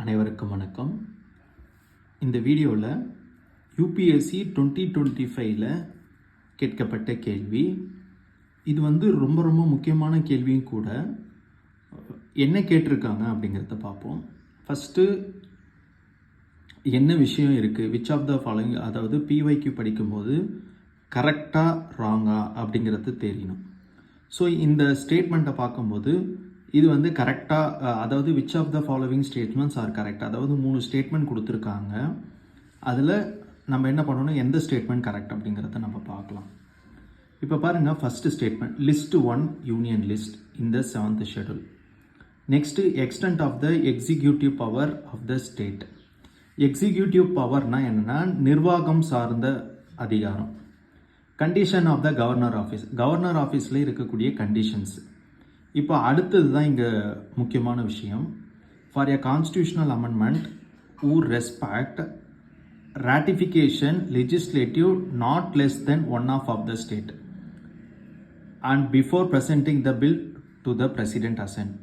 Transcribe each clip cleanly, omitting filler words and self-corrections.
அனைவருக்கும் வணக்கம். இந்த வீடியோவில் யூபிஎஸ்சி 2025 கேட்கப்பட்ட கேள்வி. இது ரொம்ப ரொம்ப முக்கியமான கேள்வியும் கூட. என்ன கேட்டிருக்காங்க அப்படிங்கிறத பார்ப்போம். ஃபஸ்ட்டு என்ன விஷயம் இருக்குது, விச் ஆஃப் த ஃபாலோயிங், அதாவது பிஒய்க்யூ படிக்கும்போது கரெக்டாக ராங்கா அப்படிங்கிறது தெரியணும். ஸோ இந்த ஸ்டேட்மெண்ட்டை பார்க்கும்போது இது கரெக்டாக, அதாவது which of the following statements are correct, அதாவது 3 ஸ்டேட்மெண்ட் கொடுத்துருக்காங்க. அதில் நம்ம என்ன பண்ணணும், எந்த ஸ்டேட்மெண்ட் கரெக்ட் அப்படிங்கிறத நம்ம பார்க்கலாம். இப்போ பாருங்கள், first statement, list 1 union list in the 7th schedule. Next extent of the executive power of the state. Executive பவர்னால் என்னென்னா நிர்வாகம் சார்ந்த அதிகாரம். Condition of the governor office, governor ஆஃபீஸில் இருக்கக்கூடிய கண்டிஷன்ஸ். இப்போ அடுத்தது தான் இங்கே முக்கியமான விஷயம். For a constitutional amendment who respect ratification legislative not less than 1/2 of the state and before presenting the bill to the president assent.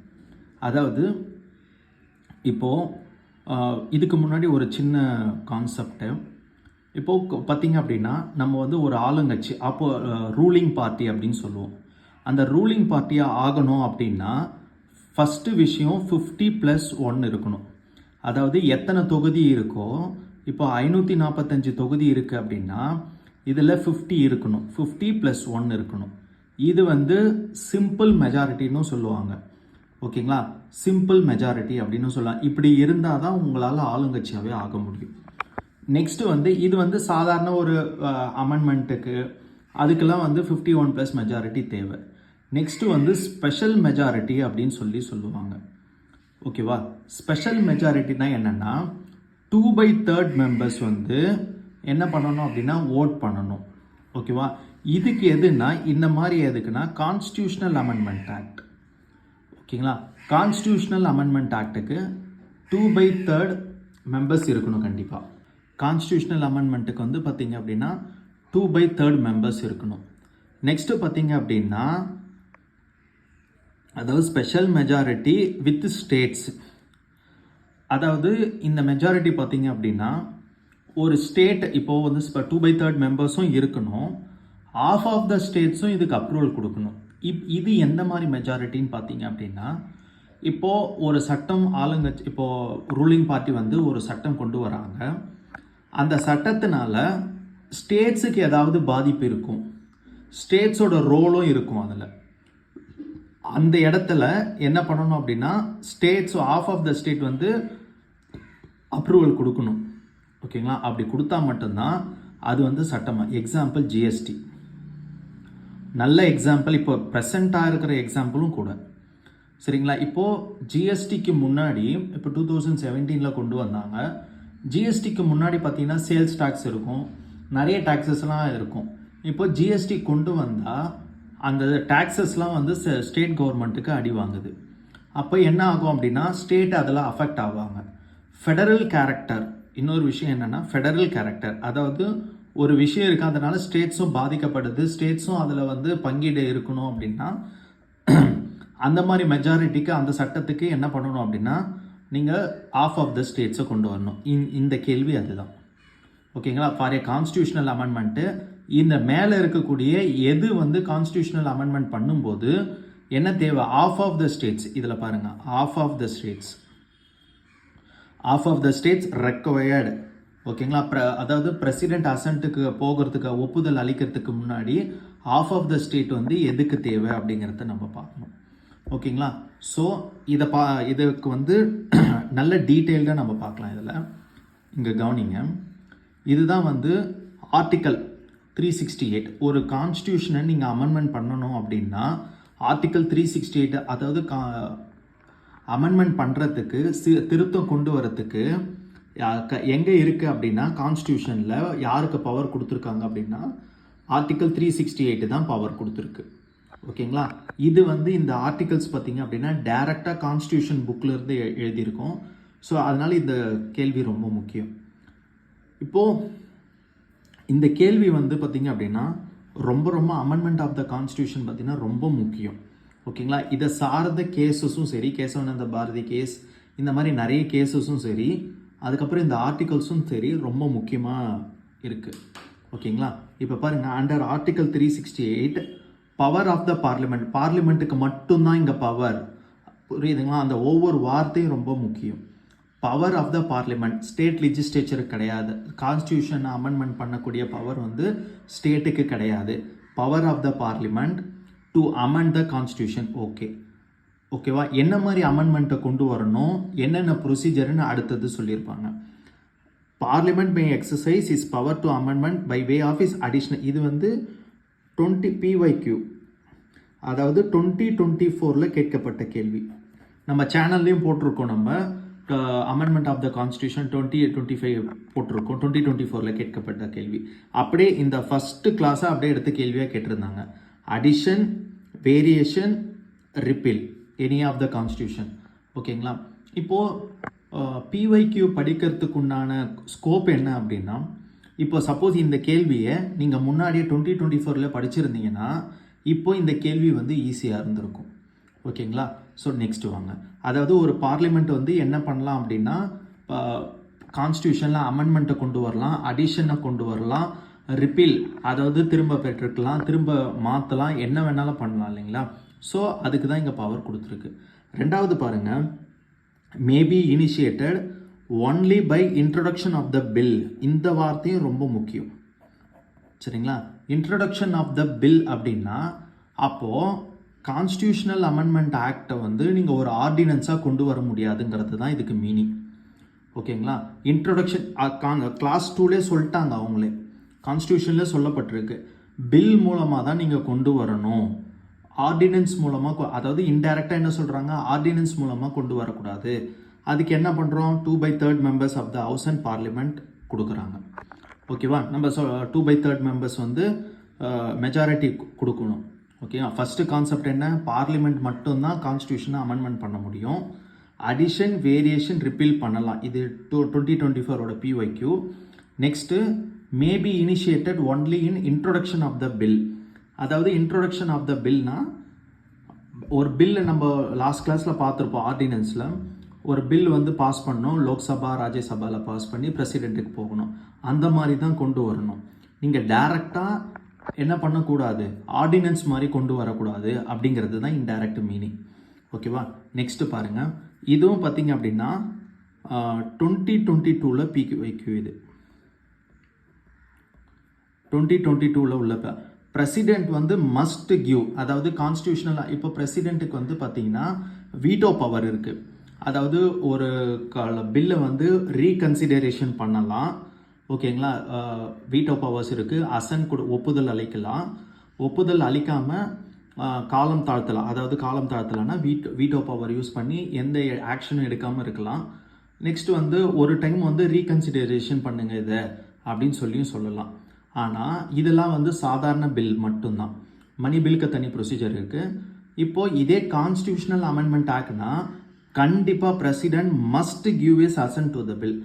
அதாவது இப்போது இதுக்கு முன்னாடி ஒரு சின்ன கான்செப்டு. இப்போது பார்த்திங்க அப்படின்னா நம்ம ஒரு ஆளுங்கட்சி, அப்போ ரூலிங் பார்ட்டி அப்படின்னு சொல்லுவோம். அந்த ரூலிங் பார்ட்டியாக ஆகணும் அப்படின்னா ஃபஸ்ட்டு விஷயம் 50+1 இருக்கணும். அதாவது எத்தனை தொகுதி இருக்கோ, இப்போ 545 தொகுதி இருக்குது அப்படின்னா இதில் 50 இருக்கணும், 50+1 இருக்கணும். இது சிம்பிள் மெஜாரிட்டின்னு சொல்லுவாங்க. ஓகேங்களா, சிம்பிள் மெஜாரிட்டி அப்படின்னு சொல்லலாம். இப்படி இருந்தால் தான் உங்களால் ஆளுங்கட்சியாகவே ஆக முடியும். நெக்ஸ்ட்டு இது சாதாரண ஒரு அமெண்ட்மெண்ட்டுக்கு அதுக்கெல்லாம் 51+ மெஜாரிட்டி தேவை. நெக்ஸ்ட்டு ஸ்பெஷல் மெஜாரிட்டி அப்படின்னு சொல்லுவாங்க. ஓகேவா, ஸ்பெஷல் மெஜாரிட்டினா என்னென்னா 2/3 மெம்பர்ஸ் என்ன பண்ணணும் அப்படின்னா ஓட் பண்ணணும். ஓகேவா, இதுக்கு எதுனா இந்த மாதிரி எதுக்குன்னா கான்ஸ்டியூஷனல் அமெண்ட்மெண்ட் ஆக்ட். ஓகேங்களா, கான்ஸ்டியூஷனல் அமெண்ட்மெண்ட் ஆக்டுக்கு 2/3 மெம்பர்ஸ் இருக்கணும் கண்டிப்பாக. கான்ஸ்டியூஷனல் அமெண்ட்மெண்ட்டுக்கு பார்த்தீங்க அப்படின்னா 2/3 மெம்பர்ஸ் இருக்கணும். நெக்ஸ்ட்டு பார்த்தீங்க அப்படின்னா அதாவது ஸ்பெஷல் மெஜாரிட்டி வித் ஸ்டேட்ஸ். அதாவது இந்த மெஜாரிட்டி பார்த்தீங்க அப்படின்னா ஒரு ஸ்டேட் இப்போது 2/3 மெம்பர்ஸும் இருக்கணும், half ஆஃப் த ஸ்டேட்ஸும் இதுக்கு அப்ரூவல் கொடுக்கணும். இது எந்த மாதிரி மெஜாரிட்டின்னு பார்த்தீங்க அப்படின்னா, இப்போது ஒரு சட்டம் ஆளுங்கட்சி, இப்போது ரூலிங் பார்ட்டி ஒரு சட்டம் கொண்டு வராங்க. அந்த சட்டத்தினால ஸ்டேட்ஸுக்கு ஏதாவது பாதிப்பு இருக்கும், ஸ்டேட்ஸோட ரோலும் இருக்கும். அதில் அந்த இடத்துல என்ன பண்ணணும் அப்படின்னா states, half of the state approval கொடுக்கணும். ஓகேங்களா, அப்படி கொடுத்தா மட்டும்தான் அது சட்டமாக. எக்ஸாம்பிள் ஜிஎஸ்டி, நல்ல எக்ஸாம்பிள். இப்போ ப்ரெசண்ட்டாக இருக்கிற எக்ஸாம்பிளும் கூட. சரிங்களா, இப்போது ஜிஎஸ்டிக்கு முன்னாடி இப்போ 2017 கொண்டு வந்தாங்க. ஜிஎஸ்டிக்கு முன்னாடி பார்த்தீங்கன்னா சேல்ஸ் டேக்ஸ் இருக்கும், நிறைய டேக்ஸஸ்லாம் இருக்கும். இப்போ ஜிஎஸ்டி கொண்டு வந்தால் அந்த டேக்ஸஸ்லாம் ஸ்டேட் கவர்மெண்ட்டுக்கு அடி வாங்குது. அப்போ என்ன ஆகும் அப்படின்னா ஸ்டேட் அதில் அஃபெக்ட் ஆவாங்க. ஃபெடரல் கேரக்டர், இன்னொரு விஷயம் என்னென்னா ஃபெடரல் கேரக்டர், அதாவது ஒரு விஷயம் இருக்குது, அதனால் ஸ்டேட்ஸும் பாதிக்கப்படுது, ஸ்டேட்ஸும் அதில் பங்கீடு இருக்கணும் அப்படின்னா அந்த மாதிரி மெஜாரிட்டிக்கு அந்த சட்டத்துக்கு என்ன பண்ணணும் அப்படின்னா நீங்கள் half ஆஃப் த ஸ்டேட்ஸை கொண்டு வரணும். இந்த கேள்வி அதுதான். ஓகேங்களா, ஃபார் ஏ கான்ஸ்டியூஷனல் அமெண்ட்மெண்ட்டு இந்த மேலே இருக்கக்கூடிய எது கான்ஸ்டியூஷனல் அமெண்ட்மெண்ட் பண்ணும்போது என்ன தேவை, half ஆஃப் த ஸ்டேட்ஸ். இதில் பாருங்கள், half of the states required. ஓகேங்களா, அதாவது பிரசிடென்ட் அசன்ட்டுக்கு போகிறதுக்கு, ஒப்புதல் அளிக்கிறதுக்கு முன்னாடி half ஆஃப் த ஸ்டேட் எதுக்கு தேவை அப்படிங்கிறத நம்ம பார்க்கணும். ஓகேங்களா, ஸோ இதுக்கு நல்ல டீட்டெயில்டாக நம்ம பார்க்கலாம். இதில் இங்கே கவனிங்க, இதுதான் ஆர்டிக்கல் 368. ஒரு கான்ஸ்டியூஷனை நீங்கள் அமெண்ட்மெண்ட் பண்ணணும் அப்படின்னா ஆர்டிக்கல் 368, அதாவது அமெண்ட்மெண்ட் பண்ணுறதுக்கு, திருத்தம் கொண்டு வரத்துக்கு எங்கே இருக்குது அப்படின்னா கான்ஸ்டியூஷனில் யாருக்கு பவர் கொடுத்துருக்காங்க அப்படின்னா ஆர்டிக்கல் 368 தான் பவர் கொடுத்துருக்கு. ஓகேங்களா, இது இந்த ஆர்டிகல்ஸ் பார்த்தீங்க அப்படின்னா டைரெக்டாக கான்ஸ்டியூஷன் புக்கிலேருந்து எழுதியிருக்கோம். ஸோ அதனால் இந்த கேள்வி ரொம்ப முக்கியம். இப்போது இந்த கேள்வி பார்த்தீங்க அப்படின்னா ரொம்ப ரொம்ப அமெண்ட்மெண்ட் ஆஃப் த கான்ஸ்டியூஷன் பார்த்தீங்கன்னா ரொம்ப முக்கியம். ஓகேங்களா, இதை சார்ந்த கேஸஸும் சரி, கேசவானந்த பாரதி கேஸ், இந்த மாதிரி நிறைய கேசஸும் சரி, அதுக்கப்புறம் இந்த ஆர்டிகல்ஸும் சரி ரொம்ப முக்கியமாக இருக்குது. ஓகேங்களா? இப்போ பாருங்கள், under article 368 power of the parliament, பார்லிமெண்ட்டுக்கு மட்டும்தான் இங்கே பவர். புரியுதுங்களா? அந்த ஒவ்வொரு வார்த்தையும் ரொம்ப முக்கியம். Power of the parliament, state லெஜிஸ்லேச்சருக்கு கிடையாது. கான்ஸ்டியூஷன் அமெண்ட்மெண்ட் பண்ணக்கூடிய பவர் வந்து ஸ்டேட்டுக்கு கிடையாது. Power of the parliament to amend the constitution. ஓகேவா? என்ன மாதிரி அமெண்ட்மெண்ட்டை கொண்டு வரணும், என்னென்ன ப்ரொசீஜர்னு அடுத்தது சொல்லியிருப்பாங்க. Parliament may exercise is power to amendment by way of is additional. இது வந்து 20 PYQ, அதாவது 2024 கேட்கப்பட்ட கேள்வி. நம்ம சேனல்லையும் போட்டிருக்கோம். நம்ம அமெண்ட்மெண்ட் ஆஃப் த கான்ஸ்டியூஷன் 2025 போட்டிருக்கோம். 2024 கேட்கப்பட்ட கேள்வி. அப்படியே இந்த ஃபஸ்ட்டு கிளாஸை அப்படியே எடுத்து கேள்வியாக கேட்டிருந்தாங்க. Addition, variation, repeal any of the constitution. ஓகேங்களா? இப்போது PYQ படிக்கிறதுக்கு உண்டான ஸ்கோப் என்ன அப்படின்னா, இப்போ சப்போஸ் இந்த கேள்வியை நீங்கள் முன்னாடியே 2024 படிச்சிருந்தீங்கன்னா இப்போ இந்த கேள்வி வந்து ஈஸியாக இருந்திருக்கும். ஓகேங்களா? ஸோ நெக்ஸ்ட் வாங்க. அதாவது ஒரு பார்லிமெண்ட் வந்து என்ன பண்ணலாம் அப்படின்னா, கான்ஸ்டியூஷனில் அமெண்ட்மெண்ட்டை கொண்டு வரலாம், அடிஷனை கொண்டு வரலாம், ரிப்பீல் அதாவது திரும்ப பெற்றுக்கலாம், திரும்ப மாற்றலாம், என்ன வேணாலும் பண்ணலாம் இல்லைங்களா? ஸோ அதுக்கு தான் இங்கே பவர் கொடுத்துருக்கு. ரெண்டாவது பாருங்கள், maybe initiated only by introduction of the bill. இந்த வார்த்தையும் ரொம்ப முக்கியம். சரிங்களா? இன்ட்ரடக்ஷன் ஆஃப் த பில் அப்படின்னா அப்போது கான்ஸ்டியூஷனல் அமெண்ட்மெண்ட் ஆக்டை வந்து நீங்கள் ஒரு ஆர்டினன்ஸாக கொண்டு வர முடியாதுங்கிறது தான் இதுக்கு மீனிங். ஓகேங்களா? இன்ட்ரொடக்ஷன் கிளாஸ் 2லே சொல்லிட்டாங்க, அவங்களே கான்ஸ்டியூஷன்லேயே சொல்லப்பட்டிருக்கு. பில் மூலமாக தான் நீங்கள் கொண்டு வரணும், ஆர்டினன்ஸ் மூலமாக, அதாவது இன்டைரக்டாக என்ன சொல்கிறாங்க, ஆர்டினன்ஸ் மூலமாக கொண்டு வரக்கூடாது. அதுக்கு என்ன பண்ணுறோம், 2/3 members of the house and parliament கொடுக்குறாங்க. ஓகேவா? நம்ம 2/3 மெம்பர்ஸ் வந்து மெஜாரிட்டி கொடுக்கணும். ஓகேவா? ஃபஸ்ட்டு கான்செப்ட் என்ன, பார்லிமெண்ட் மட்டும்தான் கான்ஸ்டியூஷனை அமெண்ட்மெண்ட் பண்ண முடியும். அடிஷன், வேரியேஷன், ரிப்பீல் பண்ணலாம். இது 2024 PYQ. Next maybe initiated only in introduction of the bill. அதாவது இன்ட்ரொடக்ஷன் ஆஃப் த பில்னா, ஒரு பில்லை நம்ம லாஸ்ட் கிளாஸில் பார்த்துருப்போம். ஆர்டினன்ஸில் ஒரு பில் வந்து பாஸ் பண்ணணும், லோக்சபா ராஜ்யசபாவில் பாஸ் பண்ணி பிரசிடெண்ட்டுக்கு போகணும். அந்த மாதிரி தான் கொண்டு வரணும். நீங்கள் டைரெக்டாக என்ன பண்ணக்கூடாது, ஆர்டினன்ஸ் மாதிரி கொண்டு வரக்கூடாது அப்படிங்கிறது தான் இன்டைரக்ட் மீனிங். ஓகேவா? நெக்ஸ்ட்டு பாருங்கள், இதுவும் பார்த்தீங்க அப்படின்னா 2022 PYQ. இது 2022 உள்ள பிரசிடெண்ட் வந்து மஸ்ட் கிவ், அதாவது கான்ஸ்டியூஷனல். இப்போ பிரசிடெண்ட்டுக்கு வந்து பார்த்தீங்கன்னா வீட்டோ பவர் இருக்குது. அதாவது ஒரு பில்லை வந்து ரீகன்சிடரேஷன் பண்ணலாம். ஓகேங்களா? வீட்டோ பவர்ஸ் இருக்குது. அசன் கூட ஒப்புதல் அளிக்கலாம், ஒப்புதல் அளிக்காமல் காலம் தாழ்த்தலாம். அதாவது காலம் தாழ்த்தலாம்னா வீட்டோ பவர் யூஸ் பண்ணி எந்த ஆக்ஷனும் எடுக்காமல் இருக்கலாம். நெக்ஸ்ட் வந்து ஒரு டைம் வந்து ரீகன்சிடரேஷன் பண்ணுங்க இதை அப்படின்னு சொல்லியும் சொல்லலாம். ஆனால் இதெல்லாம் வந்து சாதாரண பில் மட்டும்தான். மணி பில்க்கு தனி ப்ரொசீஜர் இருக்குது. இப்போது இதே கான்ஸ்டியூஷனல் அமெண்ட்மெண்ட் ஆக்ட்னா கண்டிப்பாக president must give his assent to the bill.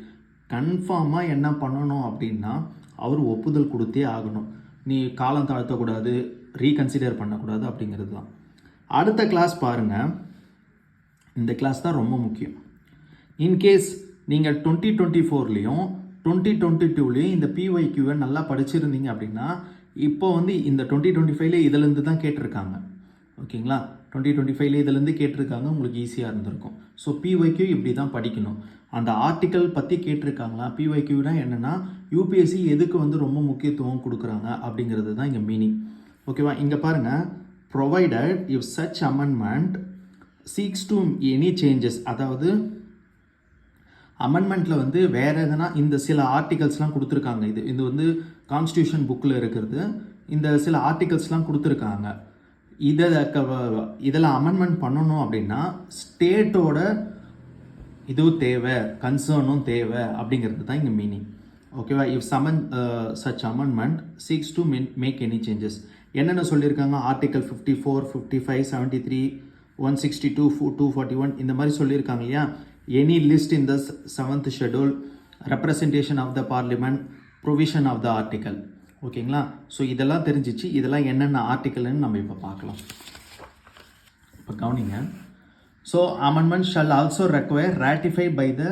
கன்ஃபார்மாக என்ன பண்ணணும் அப்படின்னா அவர் ஒப்புதல் கொடுத்தே ஆகணும். நீ காலம் தாழ்த்தக்கூடாது, ரீகன்சிடர் பண்ணக்கூடாது அப்படிங்கிறது தான். அடுத்த கிளாஸ் பாருங்கள், இந்த கிளாஸ் தான் ரொம்ப முக்கியம். இன்கேஸ் நீங்கள் 2024லையும் 2022லையும் இந்த PYQவை நல்லா படிச்சிருந்தீங்க அப்படின்னா, இப்போ வந்து இந்த 2025ல இதிலேருந்து தான் கேட்டிருக்காங்க. ஓகேங்களா? 2025ல இதிலேருந்து கேட்டிருக்காங்க, உங்களுக்கு ஈஸியாக இருந்திருக்கும். ஸோ PYQ இப்படி தான் படிக்கணும். அந்த ஆர்டிக்கல் பற்றி கேட்டிருக்காங்களா, PYQனா என்னென்னா UPSC எதுக்கு வந்து ரொம்ப முக்கியத்துவம் கொடுக்குறாங்க அப்படிங்கிறது தான் இங்கே மீனிங். ஓகேவா? இங்கே பாருங்கள், provided if such amendment seeks to any changes. அதாவது அமெண்ட்மெண்ட்டில் வந்து வேறு எதனா இந்த சில ஆர்டிகல்ஸ்லாம் கொடுத்துருக்காங்க. இது வந்து கான்ஸ்டியூஷன் புக்கில் இருக்கிறது. இந்த சில ஆர்டிகல்ஸ்லாம் கொடுத்துருக்காங்க. இதில் அமெண்ட்மெண்ட் பண்ணணும் அப்படின்னா ஸ்டேட்டோட இதுவும் தேவை, கன்சர்னும் தேவை அப்படிங்கிறது தான் இங்கே மீனிங். ஓகேவா? If such amendment seeks to make any changes. என்னென்ன சொல்லியிருக்காங்க, ஆர்டிகல் 54, 55, 73, 162, 241 இந்த மாதிரி சொல்லியிருக்காங்க இல்லையா. Any list in the 7th schedule, representation of the parliament, provision of the article. ஓகேங்களா? ஸோ இதெல்லாம் தெரிஞ்சிச்சு. இதெல்லாம் என்னென்ன ஆர்டிக்கல்னு நம்ம இப்போ பார்க்கலாம். இப்போ கவனிங்க. So amendment shall also require ratify by the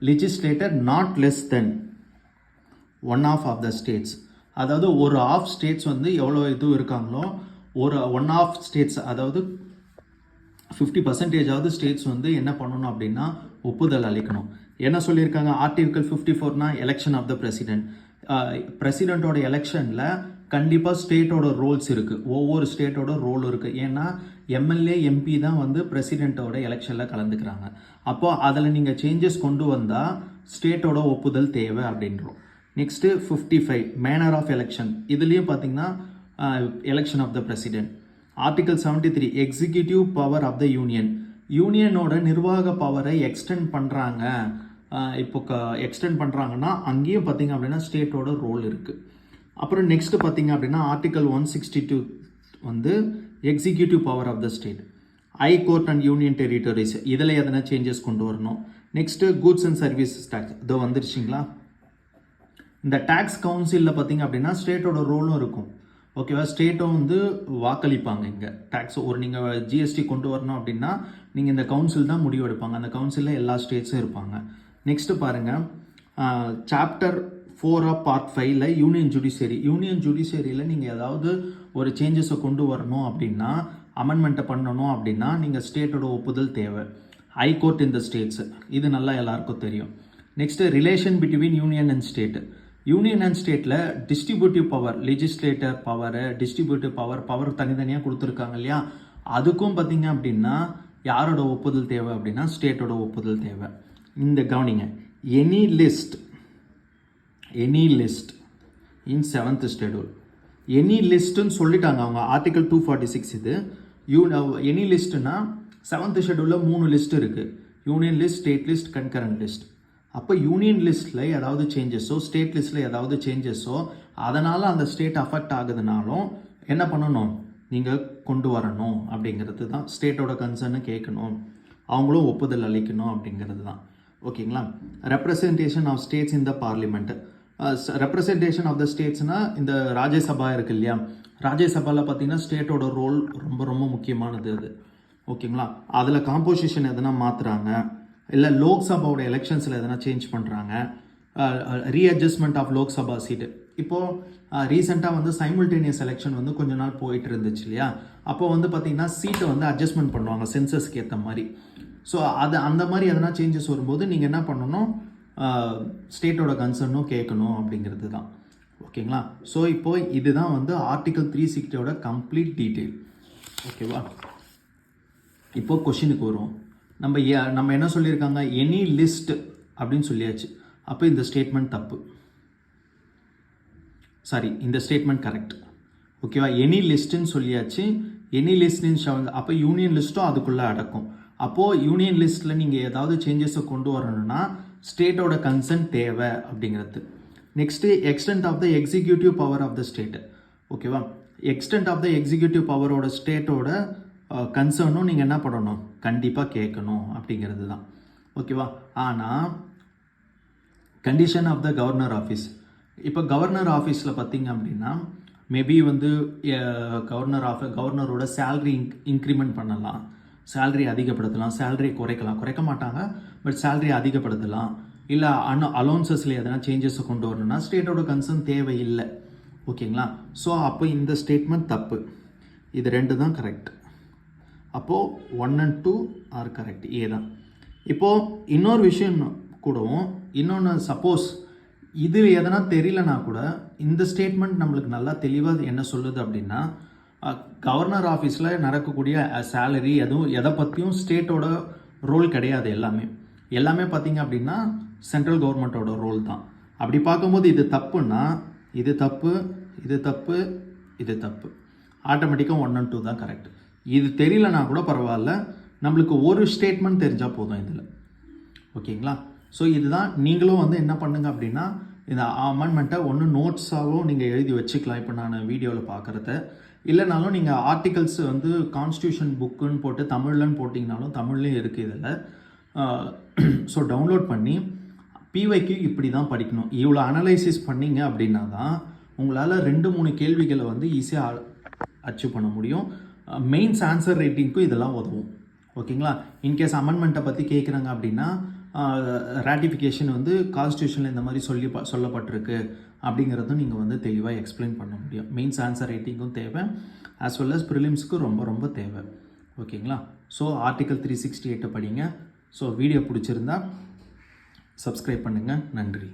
legislator not less than one of the states. அதாவது ஒரு ஆஃப் ஸ்டேட்ஸ் வந்து எவ்வளோ இது இருக்காங்களோ ஒரு ஒன் ஆஃப் ஸ்டேட்ஸ், அதாவது 50% ஸ்டேட்ஸ் வந்து என்ன பண்ணணும் அப்படின்னா ஒப்புதல் அளிக்கணும். என்ன சொல்லியிருக்காங்க ஆர்டிகல் 54னா எலெக்ஷன் ஆஃப் த பிரசிடென்ட். பிரசிடென்ட்டோட எலெக்ஷனில் கண்டிப்பாக ஸ்டேட்டோட ரோல்ஸ் இருக்குது, ஒவ்வொரு ஸ்டேட்டோட ரோல் இருக்குது. ஏன்னா எம்எல்ஏ எம்பி தான் வந்து பிரசிடென்ட்டோட எலெக்ஷனில் கலந்துக்கிறாங்க. அப்போது அதில் நீங்கள் சேஞ்சஸ் கொண்டு வந்தால் ஸ்டேட்டோட ஒப்புதல் தேவை அப்படின்றோம். Next 55 manner of election. இதுலேயும் பார்த்தீங்கன்னா election of the president. Article 73 executive power of the union. யூனியனோட நிர்வாக பவரை எக்ஸ்டெண்ட் பண்ணுறாங்க. இப்போ எக்ஸ்டெண்ட் பண்ணுறாங்கன்னா அங்கேயும் பார்த்தீங்க அப்படின்னா ஸ்டேட்டோட ரோல் இருக்குது. அப்புறம் நெக்ஸ்ட் பார்த்தீங்க அப்படின்னா ஆர்டிகல் 162 வந்து executive power of the state. High court and union territories இதில் எதனா சேஞ்சஸ் கொண்டு வரணும். Next goods and services tax இதோ வந்துருச்சிங்களா. இந்த டேக்ஸ் கவுன்சிலில் பார்த்தீங்க அப்படின்னா ஸ்டேட்டோட ரோலும் இருக்கும். ஓகேவா, ஸ்டேட்டும் வந்து வாக்களிப்பாங்க. இங்கே டேக்ஸ் ஒரு நீங்கள் ஜிஎஸ்டி கொண்டு வரணும் அப்படின்னா நீங்கள் இந்த கவுன்சில் தான் முடிவு எடுப்பாங்க. அந்த கவுன்சிலில் எல்லா ஸ்டேட்ஸும் இருப்பாங்க. நெக்ஸ்ட்டு பாருங்கள் சாப்டர் 4 ஆஃப் பார்ட் 5ல் யூனியன் ஜுடிஷியரி. யூனியன் ஜுடிஷியரியில் நீங்கள் ஏதாவது ஒரு சேஞ்சஸை கொண்டு வரணும் அப்படின்னா அமெண்ட்மெண்ட்டை பண்ணணும் அப்படின்னா நீங்கள் ஸ்டேட்டோட ஒப்புதல் தேவை. ஹைகோர்ட் இந்த ஸ்டேட்ஸு இது நல்லா எல்லாருக்கும் தெரியும். Next relation between union and state. Union and ஸ்டேட்டில் distributive power, legislator power, distributive power தனித்தனியாக கொடுத்துருக்காங்க இல்லையா. அதுக்கும் பார்த்தீங்க அப்படின்னா யாரோட ஒப்புதல் தேவை அப்படின்னா ஸ்டேட்டோட ஒப்புதல் தேவை. இந்த கவனிங்க, எனி லிஸ்ட் இன் 7th ஷெட்யூல். எனி லிஸ்ட்டுன்னு சொல்லிட்டாங்க அவங்க ஆர்டிகல் 246. இது எனி லிஸ்ட்டுனா 7th ஷெட்யூலில் 3 லிஸ்ட் இருக்குது. Union list, state list, concurrent list. அப்போ யூனியன் லிஸ்ட்டில் ஏதாவது சேஞ்சஸோ ஸ்டேட் லிஸ்ட்டில் ஏதாவது சேஞ்சஸோ அதனால் அந்த ஸ்டேட் அஃபெக்ட் ஆகுதுனாலும் என்ன பண்ணணும், நீங்கள் கொண்டு வரணும் அப்படிங்கிறது தான். ஸ்டேட்டோட கன்சர்னை கேட்கணும், அவங்களும் ஒப்புதல் அளிக்கணும் அப்படிங்கிறது தான். ஓகேங்களா. Representation of states in the parliament. Representation of the ஸ்டேட்ஸ்னால் இந்த ராஜ்யசபா இருக்குது இல்லையா. ராஜ்யசபாவில் பார்த்தீங்கன்னா ஸ்டேட்டோட ரோல் ரொம்ப ரொம்ப முக்கியமானது அது. ஓகேங்களா. அதில் காம்போசிஷன் எதனா மாற்றுறாங்க, இல்லை லோக்சபாவோட எலெக்ஷன்ஸில் எதனா சேஞ்ச் பண்ணுறாங்க, ரீஅட்ஜஸ்ட்மெண்ட் ஆஃப் லோக்சபா சீட்டு. இப்போது ரீசெண்டாக வந்து சைமல்டேனியஸ் எலெக்ஷன் வந்து கொஞ்ச நாள் போயிட்டு இருந்துச்சு இல்லையா. அப்போ வந்து பார்த்திங்கன்னா சீட்டை வந்து அட்ஜஸ்ட்மெண்ட் பண்ணுவாங்க சென்சஸ்க்கு ஏற்ற மாதிரி. ஸோ அது அந்த மாதிரி எதனா சேஞ்சஸ் வரும்போது நீங்கள் என்ன பண்ணணும், ஸ்டேட்டோட கன்சர்னும் கேட்கணும் அப்படிங்கிறது தான். ஓகேங்களா. ஸோ இப்போது இதுதான் வந்து ஆர்டிகல் 360யோட கம்ப்ளீட் டீட்டெயில். ஓகேவா. இப்போது கொஷினுக்கு வரும். நம்ம என்ன சொல்லியிருக்காங்க, எனி லிஸ்ட் அப்படின்னு சொல்லியாச்சு. அப்போ இந்த ஸ்டேட்மெண்ட் தப்பு, சாரி இந்த ஸ்டேட்மெண்ட் கரெக்ட். ஓகேவா. எனி லிஸ்ட்டுன்னு சொல்லியாச்சு. எனி லிஸ்ட்னு அப்போ யூனியன் லிஸ்ட்டும் அதுக்குள்ளே அடக்கும். அப்போது யூனியன் லிஸ்ட்டில் நீங்கள் ஏதாவது சேஞ்சஸை கொண்டு வரணும்னா ஸ்டேட்டோட கன்சர்ன் தேவை அப்படிங்கிறது. Next extent of the executive power of the state. ஓகேவா. எக்ஸ்டென்ட் ஆஃப் த எக்ஸிக்யூட்டிவ் பவரோட ஸ்டேட்டோட கன்சர்னும் நீங்கள் என்ன பண்ணணும், கண்டிப்பாக கேட்கணும் அப்படிங்கிறது தான். ஓகேவா. ஆனால் condition of the governor office. இப்போ கவர்னர் ஆஃபீஸில் பார்த்தீங்க அப்படின்னா மேபி வந்து கவர்னரோட சேல்ரி இன்க்ரிமெண்ட் பண்ணலாம், சேல்ரி அதிகப்படுத்தலாம், சேல்ரி குறைக்க மாட்டாங்க, பட் சேல்ரி அதிகப்படுத்தலாம். இல்லை அலோன்சஸில் எதனா சேஞ்சஸை கொண்டு வரணும்னா ஸ்டேட்டோட கன்சர்ன் தேவையில்லை. ஓகேங்களா. ஸோ அப்போ இந்த ஸ்டேட்மெண்ட் தப்பு. இது 2 தான் கரெக்ட். அப்போது 1 and 2 ஆர் கரெக்ட், ஏ தான். இப்போது இன்னொரு விஷயம் கூடவும், இன்னொன்று சப்போஸ் இது எதனா தெரியலனா கூட இந்த ஸ்டேட்மெண்ட் நம்மளுக்கு நல்லா தெளிவாக என்ன சொல்லுது அப்படின்னா கவர்னர் ஆஃபீஸில் நடக்கக்கூடிய சேலரி எதை பற்றியும் ஸ்டேட்டோட ரோல் கிடையாது. எல்லாமே பார்த்தீங்க அப்படின்னா சென்ட்ரல் கவர்மெண்ட்டோட ரோல் தான். அப்படி பார்க்கும்போது இது தப்புன்னா இது தப்பு, இது தப்பு, இது தப்பு. ஆட்டோமேட்டிக்காக 1 and 2 தான் கரெக்ட். இது தெரியலனா கூட பரவாயில்ல, நம்மளுக்கு ஒரு ஸ்டேட்மெண்ட் தெரிஞ்சால் போதும் இதில். ஓகேங்களா. ஸோ இதுதான். நீங்களும் வந்து என்ன பண்ணுங்க அப்படின்னா இந்த அமெண்ட்மெண்ட்டை ஒன்று நோட்ஸாகவும் நீங்கள் எழுதி வச்சுக்கலாம். இப்போ நான் வீடியோவில் பார்க்குறத இல்லைனாலும் நீங்கள் ஆர்டிகல்ஸ் வந்து கான்ஸ்டியூஷன் புக்குன்னு போட்டு தமிழ்லன்னு போட்டிங்கனாலும் தமிழ்லேயும் இருக்குது இதில். ஸோ டவுன்லோட் பண்ணி பிவைக்கு இப்படி தான் படிக்கணும், இவ்வளோ அனலைசிஸ் பண்ணிங்க அப்படின்னா தான் உங்களால் 2-3 கேள்விகளை வந்து ஈஸியாக அச்சீவ் பண்ண முடியும். மெயின்ஸ் ஆன்சர் ரைட்டிங்க்கும் இதெல்லாம் உதவும். ஓகேங்களா. இன்கேஸ் அமெண்ட்மெண்ட்டை பற்றி கேட்குறாங்க அப்படின்னா ராட்டிஃபிகேஷன் வந்து கான்ஸ்டியூஷனில் இந்த மாதிரி சொல்லப்பட்டிருக்கு அப்படிங்கிறதும் நீங்கள் வந்து தெளிவாக எக்ஸ்பிளைன் பண்ண முடியும். மெயின்ஸ் ஆன்சர் ரைட்டிங்கும் தேவை, ஆஸ் வெல் அஸ் ப்ரிலிம்ஸுக்கு ரொம்ப ரொம்ப தேவை. ஓகேங்களா. ஸோ ஆர்டிகல் 368 படிங்க. ஸோ வீடியோ பிடிச்சிருந்தா சப்ஸ்கிரைப் பண்ணுங்கள். நன்றி.